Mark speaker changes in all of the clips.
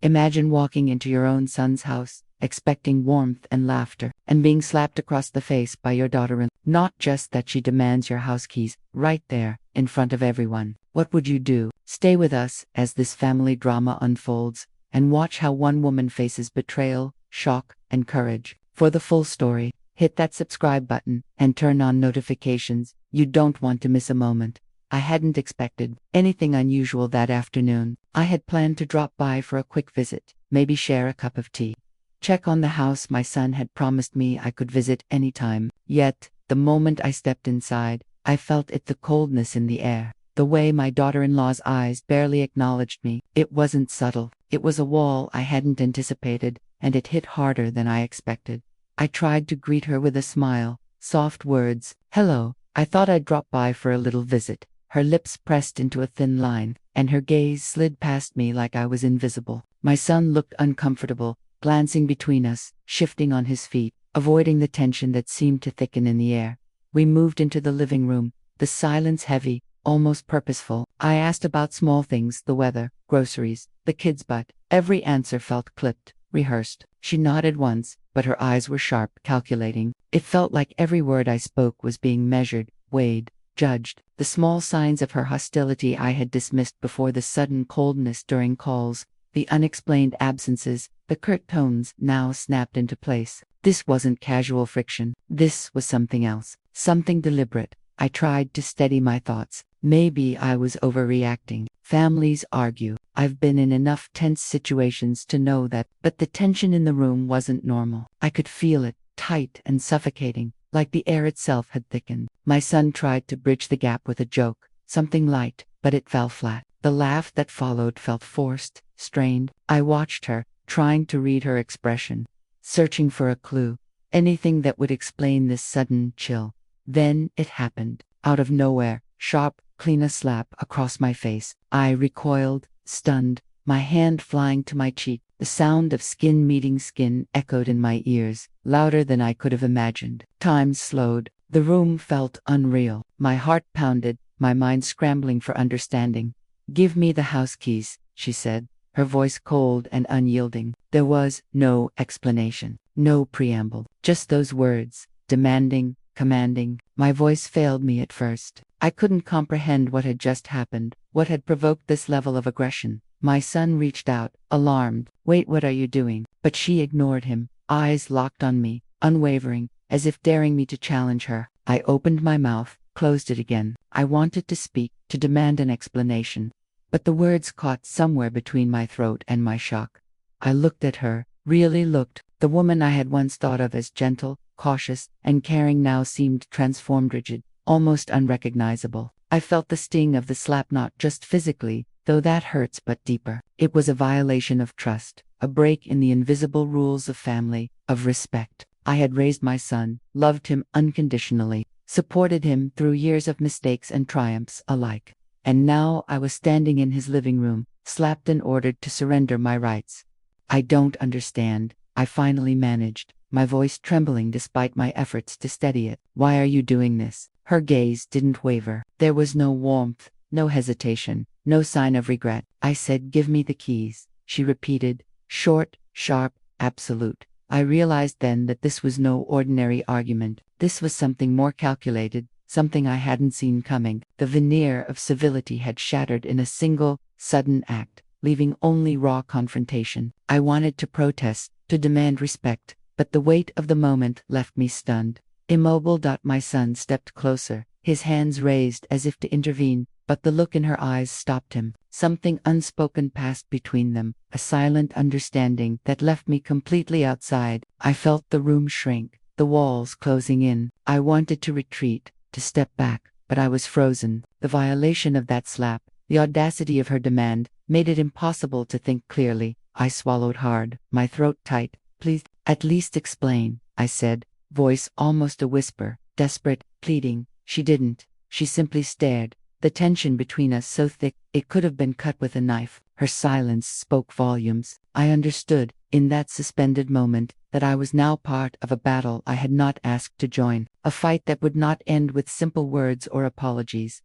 Speaker 1: Imagine walking into your own son's house, expecting warmth and laughter, and being slapped across the face by your daughter-in-law. Not just that she demands your house keys, right there, in front of everyone. What would you do? Stay with us as this family drama unfolds, and watch how one woman faces betrayal, shock, and courage. For the full story, hit that subscribe button and turn on notifications. You don't want to miss a moment. I hadn't expected anything unusual that afternoon. I had planned to drop by for a quick visit, maybe share a cup of tea, check on the house my son had promised me I could visit anytime. Yet, the moment I stepped inside, I felt the coldness in the air. The way my daughter-in-law's eyes barely acknowledged me. It wasn't subtle. It was a wall I hadn't anticipated, and it hit harder than I expected. I tried to greet her with a smile, soft words, "Hello, I thought I'd drop by for a little visit." Her lips pressed into a thin line, and her gaze slid past me like I was invisible. My son looked uncomfortable, glancing between us, shifting on his feet, avoiding the tension that seemed to thicken in the air. We moved into the living room, the silence heavy, almost purposeful. I asked about small things, the weather, groceries, the kids, but every answer felt clipped, rehearsed. She nodded once, but her eyes were sharp, calculating. It felt like every word I spoke was being measured, weighed, judged. The small signs of her hostility I had dismissed before, the sudden coldness during calls, the unexplained absences, the curt tones, now snapped into place. This wasn't casual friction. This was something else, something deliberate. I tried to steady my thoughts. Maybe I was overreacting. Families argue. I've been in enough tense situations to know that, but the tension in the room wasn't normal. I could feel it, tight and suffocating, like the air itself had thickened. My son tried to bridge the gap with a joke, something light, but it fell flat. The laugh that followed felt forced, strained. I watched her, trying to read her expression, searching for a clue, anything that would explain this sudden chill. Then it happened, out of nowhere, sharp, clean, a slap across my face. I recoiled, stunned, my hand flying to my cheek. The sound of skin meeting skin echoed in my ears, louder than I could have imagined. Time slowed. The room felt unreal. My heart pounded, my mind scrambling for understanding. "Give me the house keys," she said, her voice cold and unyielding. There was no explanation, no preamble, just those words, demanding, commanding. My voice failed me at first. I couldn't comprehend what had just happened, what had provoked this level of aggression. My son reached out, alarmed. "Wait, what are you doing?" But she ignored him, eyes locked on me, unwavering, as if daring me to challenge her. I opened my mouth, closed it again. I wanted to speak, to demand an explanation, but the words caught somewhere between my throat and my shock. I looked at her, really looked. The woman I had once thought of as gentle, cautious, and caring now seemed transformed, rigid, almost unrecognizable. I felt the sting of the slap, not just physically, though that hurts, but deeper. It was a violation of trust, a break in the invisible rules of family, of respect. I had raised my son, loved him unconditionally, supported him through years of mistakes and triumphs alike. And now I was standing in his living room, slapped and ordered to surrender my rights. "I don't understand," I finally managed, my voice trembling despite my efforts to steady it. "Why are you doing this?" Her gaze didn't waver. There was no warmth, no hesitation, no sign of regret. I said, "Give me the keys," she repeated, short, sharp, absolute. I realized then that this was no ordinary argument. This was something more calculated, something I hadn't seen coming. The veneer of civility had shattered in a single, sudden act, leaving only raw confrontation. I wanted to protest, to demand respect, but the weight of the moment left me stunned. Immobile. My son stepped closer, his hands raised as if to intervene, but the look in her eyes stopped him. Something unspoken passed between them, a silent understanding that left me completely outside. I felt the room shrink, the walls closing in. I wanted to retreat, to step back, but I was frozen. The violation of that slap, the audacity of her demand, made it impossible to think clearly. I swallowed hard, my throat tight. "Please, at least explain," I said, voice almost a whisper, desperate, pleading. She didn't. She simply stared, the tension between us so thick it could have been cut with a knife. Her silence spoke volumes. I understood, in that suspended moment, that I was now part of a battle I had not asked to join, a fight that would not end with simple words or apologies.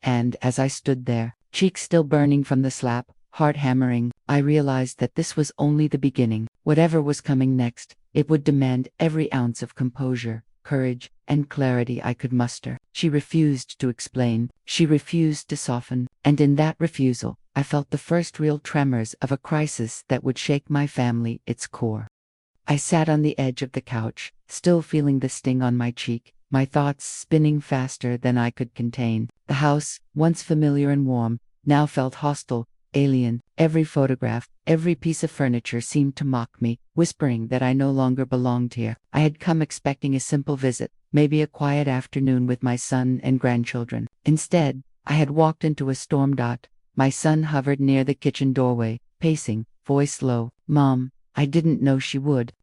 Speaker 1: And as I stood there, cheeks still burning from the slap, heart hammering, I realized that this was only the beginning. Whatever was coming next, it would demand every ounce of composure, courage, and clarity I could muster. She refused to explain, she refused to soften, and in that refusal, I felt the first real tremors of a crisis that would shake my family its core. I sat on the edge of the couch, still feeling the sting on my cheek, my thoughts spinning faster than I could contain. The house, once familiar and warm, now felt hostile, alien. Every photograph, every piece of furniture seemed to mock me, whispering that I no longer belonged here. I had come expecting a simple visit, maybe a quiet afternoon with my son and grandchildren. Instead, I had walked into a storm. My son hovered near the kitchen doorway, pacing, voice low. "Mom, I didn't know she would."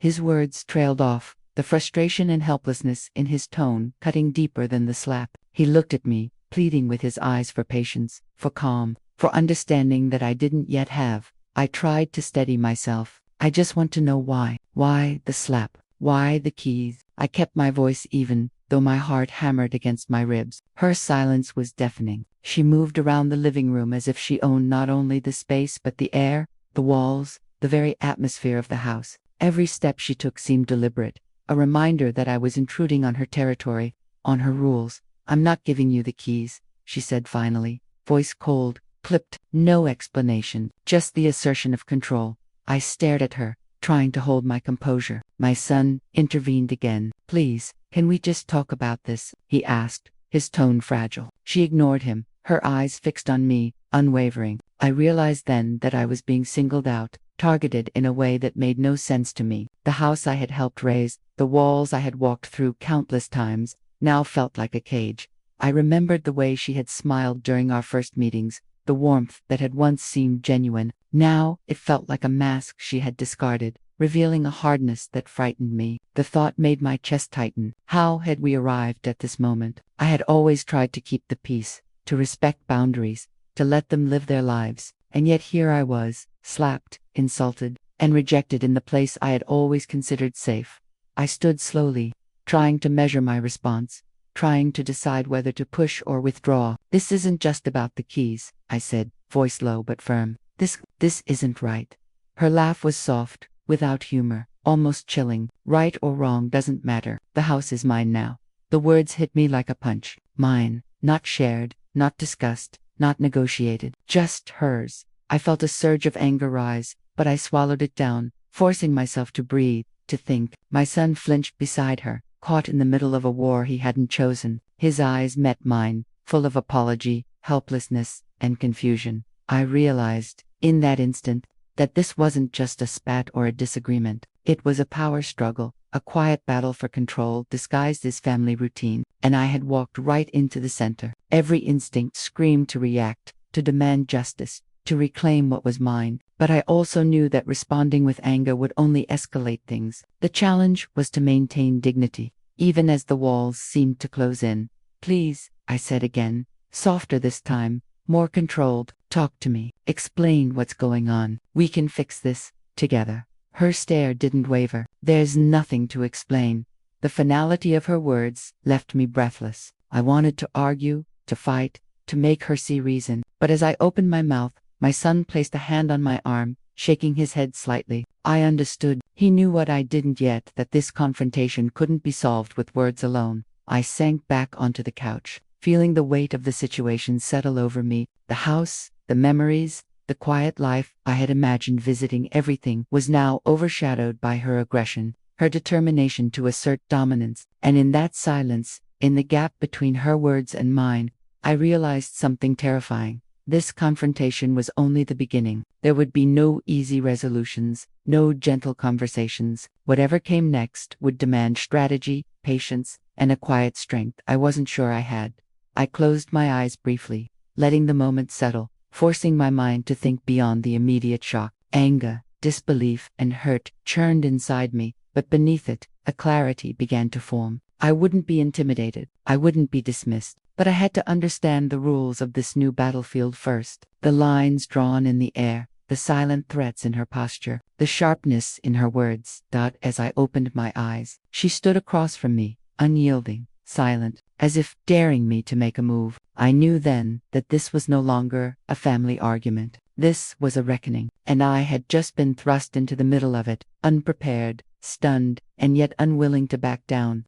Speaker 1: His words trailed off, the frustration and helplessness in his tone cutting deeper than the slap. He looked at me, pleading with his eyes for patience, for calm, for understanding that I didn't yet have. I tried to steady myself. "I just want to know why. Why the slap? Why the keys?" I kept my voice even, though my heart hammered against my ribs. Her silence was deafening. She moved around the living room as if she owned not only the space but the air, the walls, the very atmosphere of the house. Every step she took seemed deliberate, a reminder that I was intruding on her territory, on her rules. "I'm not giving you the keys," she said finally, voice cold, clipped, no explanation, just the assertion of control. I stared at her, trying to hold my composure. My son intervened again. "Please, can we just talk about this?" he asked, his tone fragile. She ignored him, her eyes fixed on me, unwavering. I realized then that I was being singled out, targeted in a way that made no sense to me. The house I had helped raise, the walls I had walked through countless times, now felt like a cage. I remembered the way she had smiled during our first meetings, the warmth that had once seemed genuine. Now it felt like a mask she had discarded, revealing a hardness that frightened me. The thought made my chest tighten. How had we arrived at this moment? I had always tried to keep the peace, to respect boundaries, to let them live their lives. And yet here I was, slapped, insulted, and rejected in the place I had always considered safe. I stood slowly, trying to measure my response, trying to decide whether to push or withdraw. "This isn't just about the keys," I said, voice low but firm. This isn't right." Her laugh was soft, without humor, almost chilling. "Right or wrong doesn't matter. The house is mine now." The words hit me like a punch. Mine, not shared, not discussed, not negotiated, just hers. I felt a surge of anger rise, but I swallowed it down, forcing myself to breathe, to think. My son flinched beside her, caught in the middle of a war he hadn't chosen. His eyes met mine, full of apology, helplessness, and confusion. I realized, in that instant, that this wasn't just a spat or a disagreement. It was a power struggle, a quiet battle for control disguised as family routine, and I had walked right into the center. Every instinct screamed to react, to demand justice, to reclaim what was mine. But I also knew that responding with anger would only escalate things. The challenge was to maintain dignity, even as the walls seemed to close in. "Please," I said again, softer this time, more controlled. "Talk to me. Explain what's going on. We can fix this together." Her stare didn't waver. "There's nothing to explain." The finality of her words left me breathless. I wanted to argue, to fight, to make her see reason. But as I opened my mouth, my son placed a hand on my arm, shaking his head slightly. I understood. He knew what I didn't yet, that this confrontation couldn't be solved with words alone. I sank back onto the couch, feeling the weight of the situation settle over me. The house, the memories, the quiet life I had imagined visiting everything was now overshadowed by her aggression, her determination to assert dominance. And in that silence, in the gap between her words and mine, I realized something terrifying. This confrontation was only the beginning. There would be no easy resolutions, no gentle conversations. Whatever came next would demand strategy, patience, and a quiet strength I wasn't sure I had. I closed my eyes briefly, letting the moment settle, forcing my mind to think beyond the immediate shock. Anger, disbelief, and hurt churned inside me, but beneath it, a clarity began to form. I wouldn't be intimidated. I wouldn't be dismissed. But I had to understand the rules of this new battlefield first. The lines drawn in the air, the silent threats in her posture, the sharpness in her words. As I opened my eyes, she stood across from me, unyielding, silent, as if daring me to make a move. I knew then that this was no longer a family argument. This was a reckoning, and I had just been thrust into the middle of it, unprepared, stunned, and yet unwilling to back down.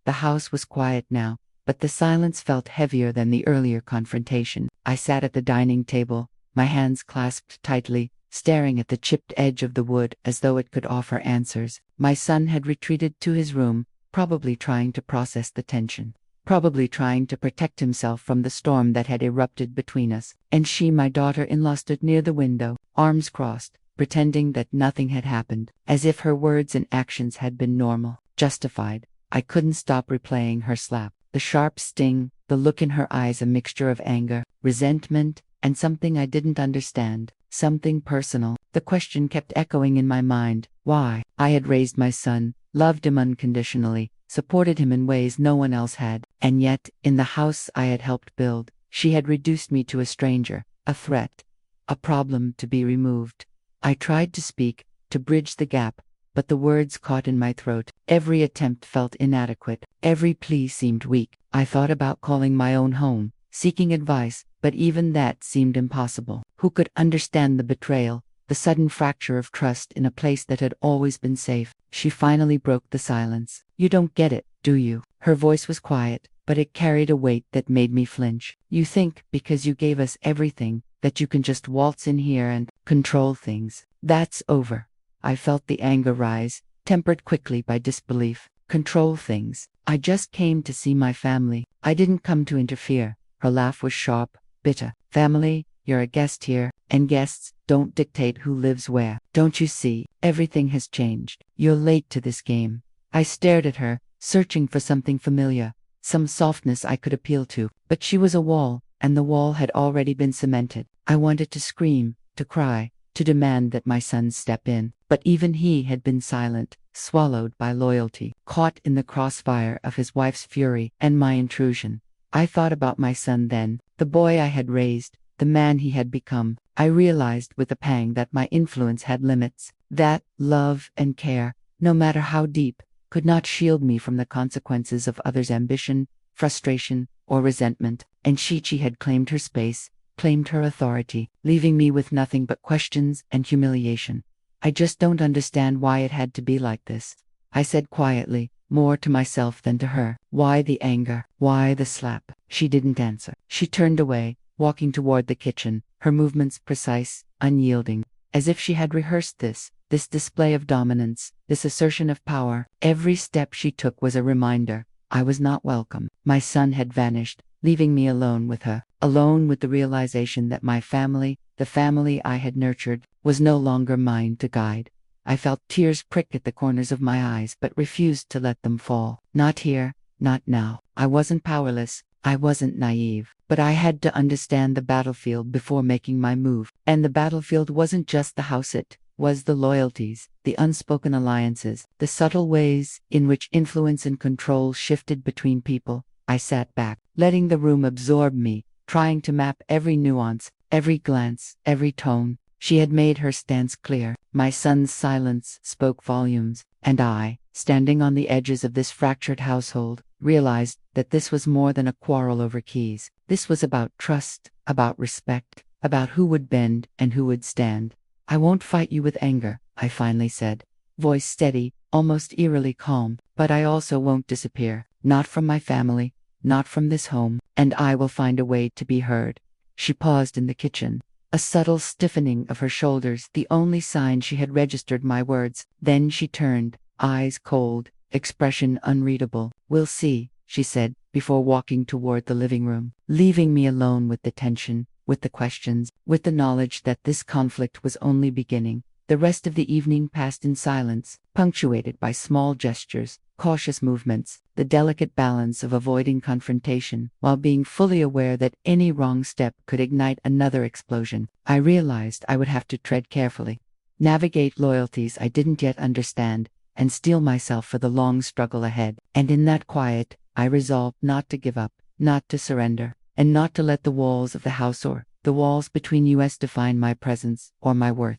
Speaker 1: The house was quiet now, but the silence felt heavier than the earlier confrontation. I sat at the dining table, my hands clasped tightly, staring at the chipped edge of the wood as though it could offer answers. My son had retreated to his room, probably trying to process the tension, probably trying to protect himself from the storm that had erupted between us. And she, my daughter-in-law, stood near the window, arms crossed, pretending that nothing had happened, as if her words and actions had been normal, justified. I couldn't stop replaying her slap, the sharp sting, the look in her eyes, a mixture of anger, resentment, and something I didn't understand, something personal. The question kept echoing in my mind: why? I had raised my son, loved him unconditionally, supported him in ways no one else had, and yet, in the house I had helped build, she had reduced me to a stranger, a threat, a problem to be removed. I tried to speak, to bridge the gap, but the words caught in my throat. Every attempt felt inadequate. Every plea seemed weak. I thought about calling my own home, seeking advice, but even that seemed impossible. Who could understand the betrayal, the sudden fracture of trust in a place that had always been safe? She finally broke the silence. You don't get it, do you? Her voice was quiet, but it carried a weight that made me flinch. You think, because you gave us everything, that you can just waltz in here and control things. That's over. I felt the anger rise, tempered quickly by disbelief. Control things. I just came to see my family. I didn't come to interfere. Her laugh was sharp, bitter. Family, you're a guest here, and guests don't dictate who lives where. Don't you see? Everything has changed. You're late to this game. I stared at her, searching for something familiar, some softness I could appeal to, but she was a wall, and the wall had already been cemented. I wanted to scream, to cry, to demand that my son step in, but even he had been silent, swallowed by loyalty, caught in the crossfire of his wife's fury and my intrusion. I thought about my son then, the boy I had raised, the man he had become. I realized with a pang that my influence had limits, that love and care, no matter how deep, could not shield me from the consequences of others' ambition, frustration, or resentment. And Chi had claimed her space, claimed her authority, leaving me with nothing but questions and humiliation. I just don't understand why it had to be like this, I said quietly, more to myself than to her. Why the anger? Why the slap? She didn't answer. She turned away, walking toward the kitchen, her movements precise, unyielding, as if she had rehearsed this display of dominance, this assertion of power. Every step she took was a reminder. I was not welcome. My son had vanished, leaving me alone with her, alone with the realization that my family, the family I had nurtured, was no longer mine to guide. I felt tears prick at the corners of my eyes, but refused to let them fall. Not here, not now. I wasn't powerless, I wasn't naive, but I had to understand the battlefield before making my move. And the battlefield wasn't just the house, it was the loyalties, the unspoken alliances, the subtle ways in which influence and control shifted between people. I sat back, letting the room absorb me, trying to map every nuance, every glance, every tone. She had made her stance clear. My son's silence spoke volumes, and I, standing on the edges of this fractured household, realized that this was more than a quarrel over keys. This was about trust, about respect, about who would bend and who would stand. I won't fight you with anger, I finally said, voice steady, almost eerily calm, but I also won't disappear, not from my family, not from this home, and I will find a way to be heard. She paused in the kitchen, a subtle stiffening of her shoulders, the only sign she had registered my words. Then she turned, eyes cold, expression unreadable. We'll see, she said, before walking toward the living room, leaving me alone with the tension, with the questions, with the knowledge that this conflict was only beginning. The rest of the evening passed in silence, punctuated by small gestures, cautious movements, the delicate balance of avoiding confrontation while being fully aware that any wrong step could ignite another explosion. I realized I would have to tread carefully, navigate loyalties I didn't yet understand, and steel myself for the long struggle ahead. And in that quiet, I resolved not to give up, not to surrender, and not to let the walls of the house or the walls between us define my presence or my worth.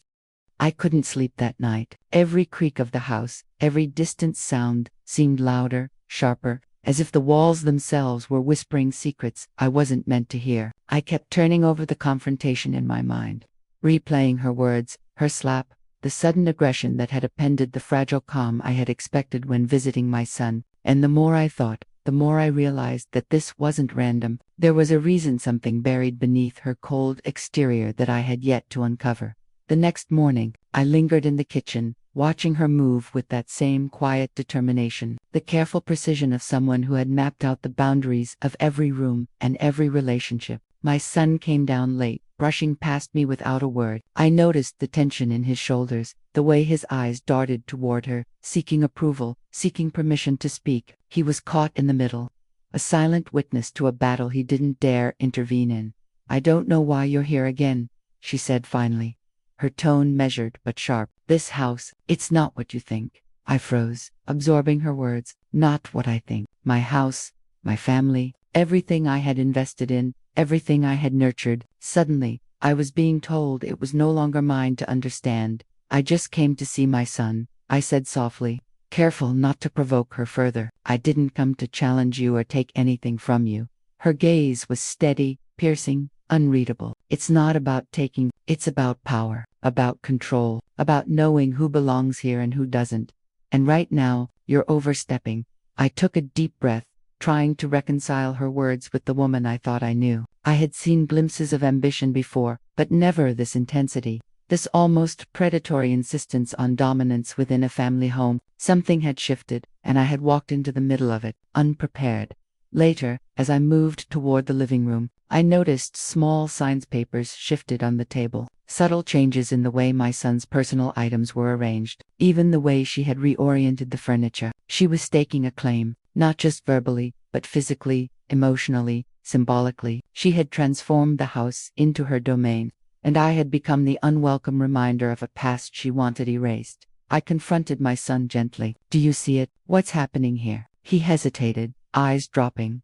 Speaker 1: I couldn't sleep that night. Every creak of the house, every distant sound, seemed louder, sharper, as if the walls themselves were whispering secrets I wasn't meant to hear. I kept turning over the confrontation in my mind, replaying her words, her slap, the sudden aggression that had upended the fragile calm I had expected when visiting my son. And the more I thought, the more I realized that this wasn't random. There was a reason, something buried beneath her cold exterior that I had yet to uncover. The next morning, I lingered in the kitchen, watching her move with that same quiet determination, the careful precision of someone who had mapped out the boundaries of every room and every relationship. My son came down late, brushing past me without a word. I noticed the tension in his shoulders, the way his eyes darted toward her, seeking approval, seeking permission to speak. He was caught in the middle, a silent witness to a battle he didn't dare intervene in. "I don't know why you're here again," she said finally, her tone measured but sharp. "This house, it's not what you think." I froze, absorbing her words. Not what I think. My house, my family, everything I had invested in, everything I had nurtured. Suddenly, I was being told it was no longer mine to understand. "I just came to see my son," I said softly, careful not to provoke her further. "I didn't come to challenge you or take anything from you." Her gaze was steady, piercing, unreadable. "It's not about taking, it's about power, about control, about knowing who belongs here and who doesn't. And right now, you're overstepping." I took a deep breath, trying to reconcile her words with the woman I thought I knew. I had seen glimpses of ambition before, but never this intensity, this almost predatory insistence on dominance within a family home. Something had shifted, and I had walked into the middle of it, unprepared. Later, as I moved toward the living room, I noticed small signs papers shifted on the table, subtle changes in the way my son's personal items were arranged, even the way she had reoriented the furniture. She was staking a claim, not just verbally, but physically, emotionally, symbolically. She had transformed the house into her domain, and I had become the unwelcome reminder of a past she wanted erased. I confronted my son gently. "Do you see it? What's happening here?" He hesitated, eyes dropping.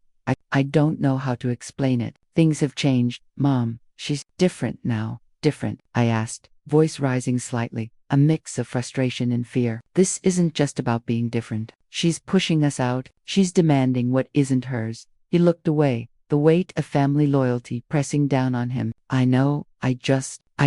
Speaker 1: I don't know how to explain it. "Things have changed, Mom. She's different now." "Different?" I asked, voice rising slightly, a mix of frustration and fear. "This isn't just about being different. She's pushing us out. She's demanding what isn't hers." He looked away, the weight of family loyalty pressing down on him. "I know, I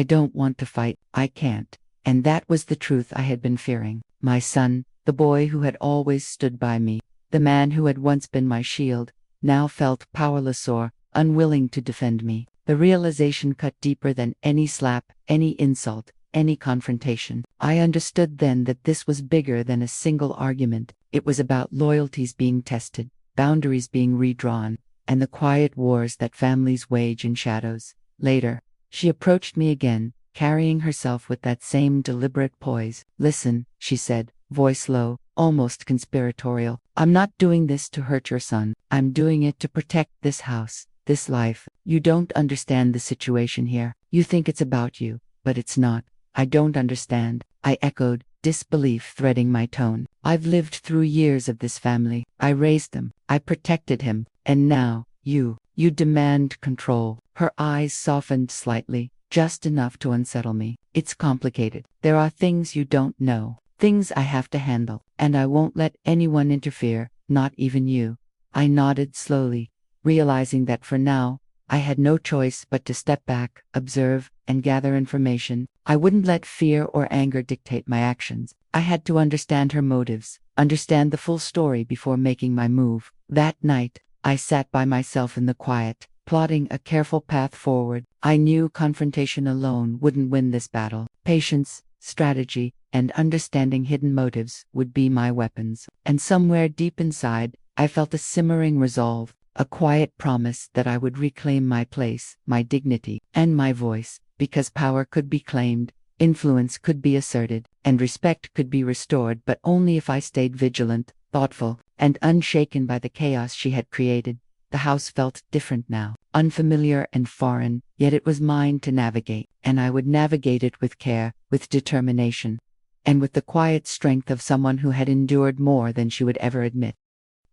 Speaker 1: don't want to fight. I can't." And that was the truth I had been fearing. My son, the boy who had always stood by me, the man who had once been my shield, now felt powerless or unwilling to defend me. The realization cut deeper than any slap, any insult, any confrontation. I understood then that this was bigger than a single argument. It was about loyalties being tested, boundaries being redrawn, and the quiet wars that families wage in shadows. Later, she approached me again, carrying herself with that same deliberate poise. "Listen," she said, voice low, almost conspiratorial. "I'm not doing this to hurt your son. I'm doing it to protect this house, this life. You don't understand the situation here. You think it's about you, but it's not." "I don't understand," I echoed, disbelief threading my tone. "I've lived through years of this family. I raised them. I protected him. And now, you demand control." Her eyes softened slightly, just enough to unsettle me. "It's complicated. There are things you don't know, things I have to handle, and I won't let anyone interfere, not even you." I nodded slowly, realizing that for now, I had no choice but to step back, observe, and gather information. I wouldn't let fear or anger dictate my actions. I had to understand her motives, understand the full story before making my move. That night, I sat by myself in the quiet, plotting a careful path forward. I knew confrontation alone wouldn't win this battle. Patience, strategy, and understanding hidden motives would be my weapons. And somewhere deep inside, I felt a simmering resolve, a quiet promise that I would reclaim my place, my dignity, and my voice, because power could be claimed, influence could be asserted, and respect could be restored, but only if I stayed vigilant, thoughtful, and unshaken by the chaos she had created. The house felt different now, unfamiliar and foreign, yet it was mine to navigate, and I would navigate it with care, with determination, and with the quiet strength of someone who had endured more than she would ever admit.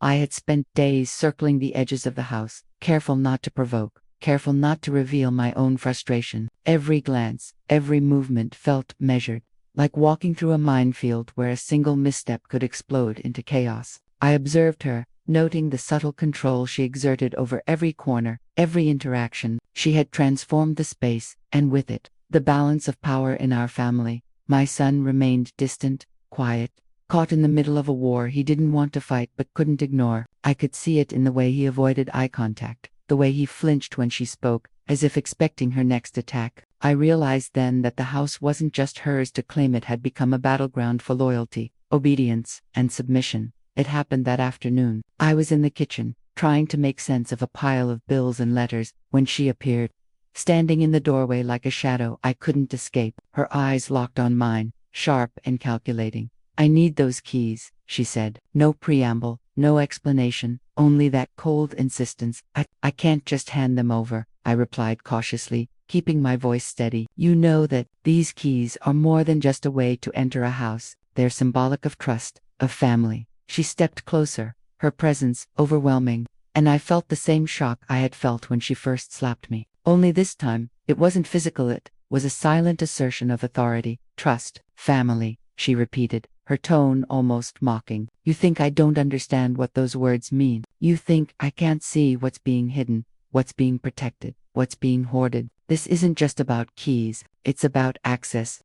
Speaker 1: I had spent days circling the edges of the house, careful not to provoke, careful not to reveal my own frustration. Every glance, every movement felt measured, like walking through a minefield where a single misstep could explode into chaos. I observed her, noting the subtle control she exerted over every corner, every interaction. She had transformed the space, and with it, The balance of power in our family. My son remained distant, quiet, caught in the middle of a war he didn't want to fight but couldn't ignore. I could see it in the way he avoided eye contact, the way he flinched when she spoke, as if expecting her next attack. I realized then that the house wasn't just hers to claim, it had become a battleground for loyalty, obedience, and submission. It happened that afternoon. I was in the kitchen, trying to make sense of a pile of bills and letters, when she appeared. Standing in the doorway like a shadow I couldn't escape, her eyes locked on mine, sharp and calculating. "I need those keys," she said. No preamble, no explanation, only that cold insistence. I can't just hand them over," I replied cautiously, keeping my voice steady. "You know that these keys are more than just a way to enter a house. They're symbolic of trust, of family." She stepped closer, her presence overwhelming, and I felt the same shock I had felt when she first slapped me. Only this time, it wasn't physical, it was a silent assertion of authority. "Trust, family," she repeated, her tone almost mocking. "You think I don't understand what those words mean? You think I can't see what's being hidden, what's being protected, what's being hoarded? This isn't just about keys, it's about access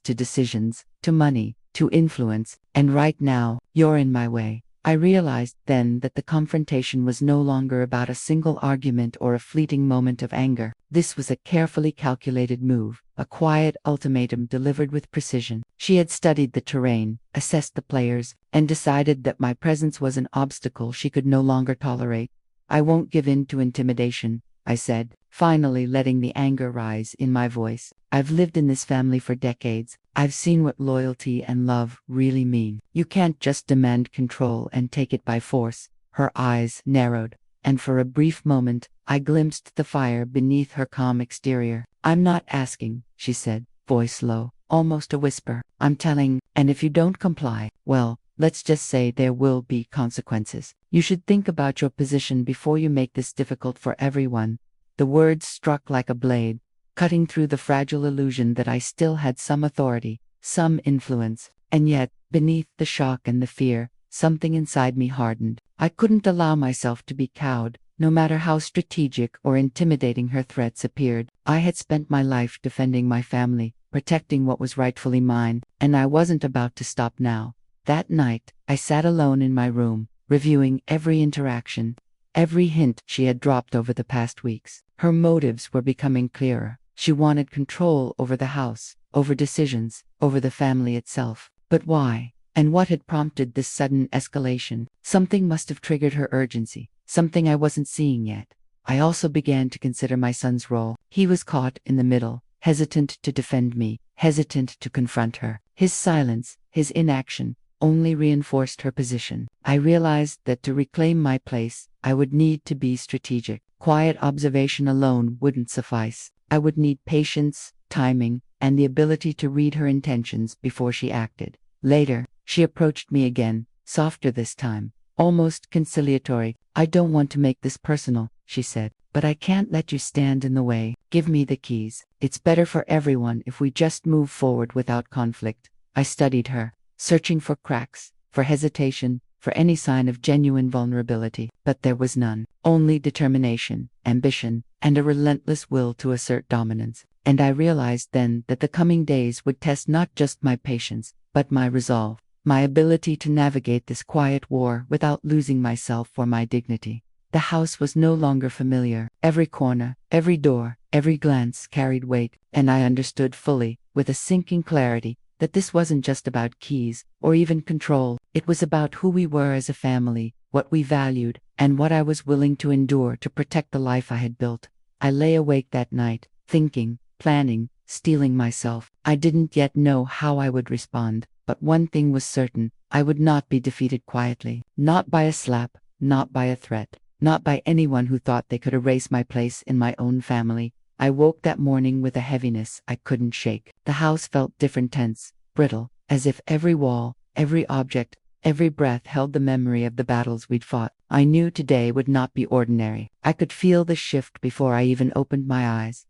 Speaker 1: to decisions, to money, to influence, and right now, you're in my way." I realized then that the confrontation was no longer about a single argument or a fleeting moment of anger. This was a carefully calculated move, a quiet ultimatum delivered with precision. She had studied the terrain, assessed the players, and decided that my presence was an obstacle she could no longer tolerate. "I won't give in to intimidation," I said, finally letting the anger rise in my voice. "I've lived in this family for decades. I've seen what loyalty and love really mean. You can't just demand control and take it by force." Her eyes narrowed, and for a brief moment, I glimpsed the fire beneath her calm exterior. "I'm not asking," she said, voice low, almost a whisper. "I'm telling, and if you don't comply, well, let's just say there will be consequences. You should think about your position before you make this difficult for everyone." The words struck like a blade, cutting through the fragile illusion that I still had some authority, some influence, and yet, beneath the shock and the fear, something inside me hardened. I couldn't allow myself to be cowed, no matter how strategic or intimidating her threats appeared. I had spent my life defending my family, protecting what was rightfully mine, and I wasn't about to stop now. That night, I sat alone in my room, reviewing every interaction, every hint she had dropped over the past weeks. Her motives were becoming clearer. She wanted control over the house, over decisions, over the family itself. But why? And what had prompted this sudden escalation? Something must have triggered her urgency, something I wasn't seeing yet. I also began to consider my son's role. He was caught in the middle, hesitant to defend me, hesitant to confront her. His silence, his inaction, only reinforced her position. I realized that to reclaim my place, I would need to be strategic. Quiet observation alone wouldn't suffice. I would need patience, timing, and the ability to read her intentions before she acted. Later, she approached me again, softer this time, almost conciliatory. "I don't want to make this personal," she said, "but I can't let you stand in the way. Give me the keys. It's better for everyone if we just move forward without conflict." I studied her, searching for cracks, for hesitation, for any sign of genuine vulnerability, but there was none. Only determination, ambition, and a relentless will to assert dominance. And I realized then that the coming days would test not just my patience, but my resolve, my ability to navigate this quiet war without losing myself or my dignity. The house was no longer familiar. Every corner, every door, every glance carried weight, and I understood fully, with a sinking clarity, that this wasn't just about keys, or even control. It was about who we were as a family, what we valued, and what I was willing to endure to protect the life I had built. I lay awake that night, thinking, planning, steeling myself. I didn't yet know how I would respond, but one thing was certain: I would not be defeated quietly. Not by a slap, not by a threat, not by anyone who thought they could erase my place in my own family. I woke that morning with a heaviness I couldn't shake. The house felt different, tense, brittle, as if every wall, every object, every breath held the memory of the battles we'd fought. I knew today would not be ordinary. I could feel the shift before I even opened my eyes.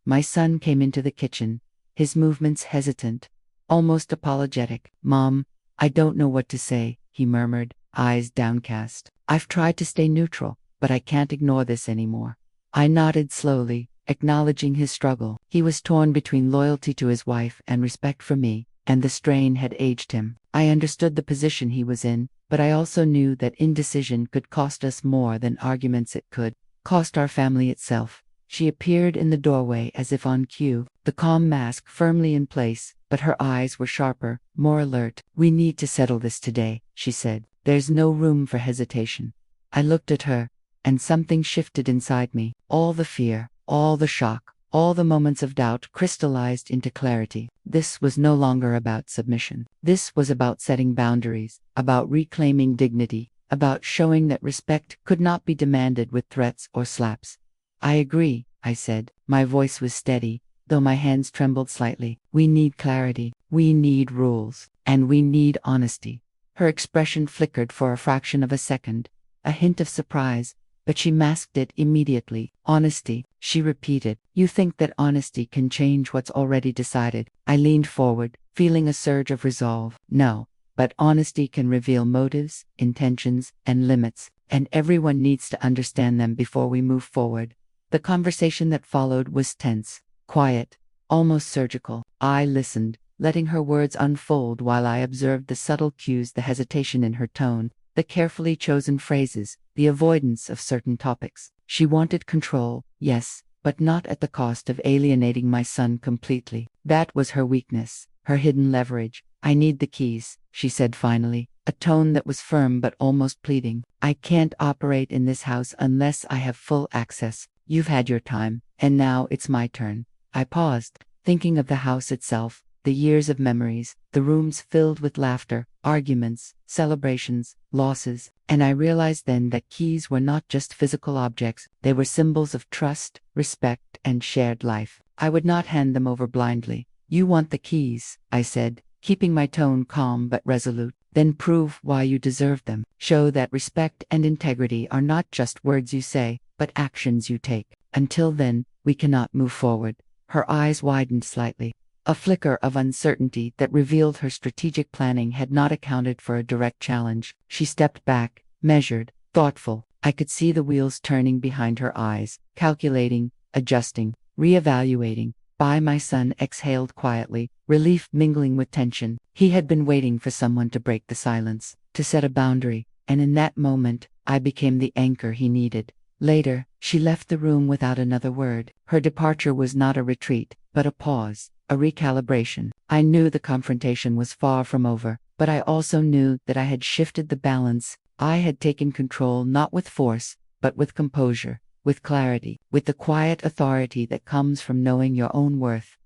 Speaker 1: My son came into the kitchen, his movements hesitant, almost apologetic. "Mom, I don't know what to say," he murmured, eyes downcast. "I've tried to stay neutral, but I can't ignore this anymore." I nodded slowly, acknowledging his struggle. He was torn between loyalty to his wife and respect for me, and the strain had aged him. I understood the position he was in, but I also knew that indecision could cost us more than arguments. It could cost our family itself. She appeared in the doorway as if on cue, the calm mask firmly in place, but her eyes were sharper, more alert. "We need to settle this today," she said. "There's no room for hesitation." I looked at her, and something shifted inside me. All the fear, all the shock, all the moments of doubt crystallized into clarity. This was no longer about submission. This was about setting boundaries, about reclaiming dignity, about showing that respect could not be demanded with threats or slaps. "I agree," I said. My voice was steady, though my hands trembled slightly. "We need clarity, we need rules, and we need honesty." Her expression flickered for a fraction of a second, a hint of surprise, but she masked it immediately. "Honesty," she repeated. "You think that honesty can change what's already decided?" I leaned forward, feeling a surge of resolve. "No, but honesty can reveal motives, intentions, and limits, and everyone needs to understand them before we move forward." The conversation that followed was tense, quiet, almost surgical. I listened, letting her words unfold while I observed the subtle cues, the hesitation in her tone, the carefully chosen phrases, the avoidance of certain topics. She wanted control, yes, but not at the cost of alienating my son completely. That was her weakness, her hidden leverage. "I need the keys," she said finally, a tone that was firm but almost pleading. "I can't operate in this house unless I have full access. You've had your time, and now it's my turn." I paused, thinking of the house itself, the years of memories, the rooms filled with laughter, arguments, celebrations, losses, and I realized then that keys were not just physical objects, they were symbols of trust, respect, and shared life. I would not hand them over blindly. "You want the keys," I said, keeping my tone calm but resolute. "Then prove why you deserve them. Show that respect and integrity are not just words you say, but actions you take. Until then, we cannot move forward." Her eyes widened slightly. A flicker of uncertainty that revealed her strategic planning had not accounted for a direct challenge. She stepped back, measured, thoughtful. I could see the wheels turning behind her eyes, calculating, adjusting, reevaluating. My son exhaled quietly, relief mingling with tension. He had been waiting for someone to break the silence, to set a boundary, and in that moment, I became the anchor he needed. Later, she left the room without another word. Her departure was not a retreat, but a pause, a recalibration. I knew the confrontation was far from over, but I also knew that I had shifted the balance. I had taken control not with force, but with composure, with clarity, with the quiet authority that comes from knowing your own worth.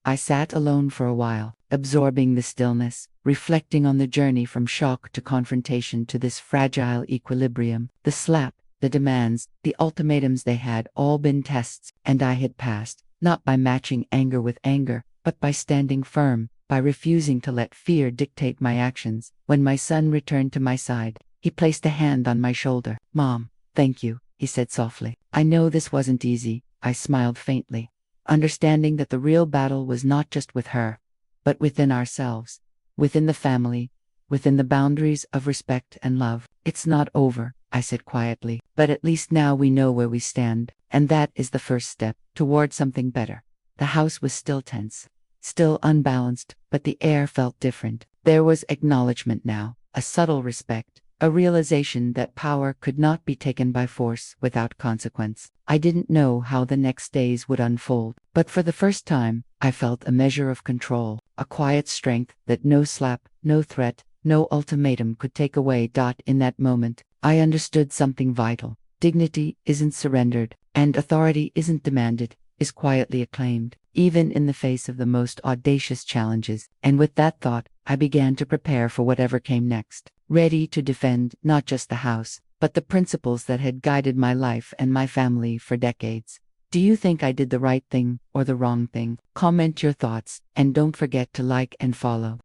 Speaker 1: I sat alone for a while, absorbing the stillness, reflecting on the journey from shock to confrontation to this fragile equilibrium. The slap, the demands, the ultimatums, they had all been tests, and I had passed, not by matching anger with anger, but by standing firm, by refusing to let fear dictate my actions. When my son returned to my side, he placed a hand on my shoulder. "Mom, thank you," he said softly. "I know this wasn't easy." I smiled faintly, understanding that the real battle was not just with her, but within ourselves, within the family, within the boundaries of respect and love. "It's not over," I said quietly, "but at least now we know where we stand, and that is the first step toward something better." The house was still tense, still unbalanced, but the air felt different. There was acknowledgement now, a subtle respect, a realization that power could not be taken by force without consequence. I didn't know how the next days would unfold, but for the first time, I felt a measure of control, a quiet strength that no slap, no threat, no ultimatum could take away. In that moment, I understood something vital. Dignity isn't surrendered, and authority isn't demanded, is quietly acclaimed, even in the face of the most audacious challenges. And with that thought, I began to prepare for whatever came next, ready to defend not just the house, but the principles that had guided my life and my family for decades. Do you think I did the right thing or the wrong thing? Comment your thoughts, and don't forget to like and follow.